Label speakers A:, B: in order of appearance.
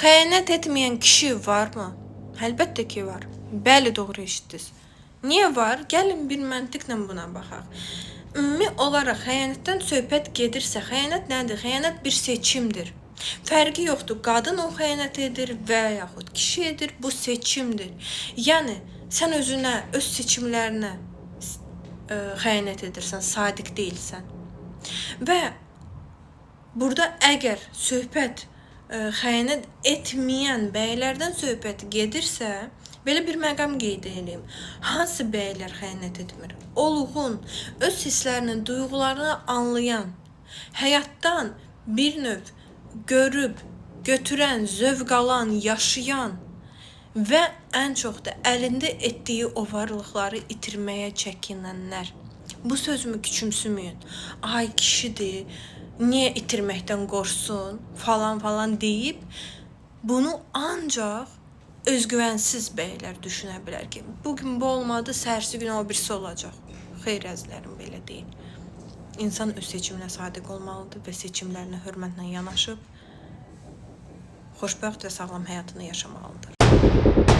A: Xəyanət etməyən kişi varmı? Əlbəttə ki, var. Bəli, doğru eşitdiniz. Niyə var? Gəlin bir məntiqlə buna baxaq. Ümumi olaraq xəyanətdən söhbət gedirsə, xəyanət nədir? Xəyanət bir seçimdir. Fərqi yoxdur. Qadın o xəyanət edir və yaxud kişi edir. Bu seçimdir. Yəni sən özünə, öz seçimlərinə xəyanət edirsən, sadiq deyilsən. Və burada əgər söhbət xəyanət etməyən bəylərdən söhbət gedirsə, belə bir məqam qeyd edeyim. Hansı bəylər xəyanət etmir? Olğun, öz hisslərini, duyğularını anlayan, həyatdan bir növ görüb, götürən, zövq alan, yaşayan və ən çox da əlində etdiyi o varlıqları itirməyə çəkinənlər. Bu sözümü küçümsüməyin. Ay kişidir, niyə itirməkdən qorxsun falan deyib, bunu ancaq özgüvənsiz bəylər düşünə bilər ki, bugün bu olmadı, səhərsi gün o birisi olacaq. Xeyr əzizlərim, belə deyil. İnsan öz seçiminə sadiq olmalıdır və seçimlərinə hörmətlə yanaşıb xoşbəxt və sağlam həyatını yaşamalıdır.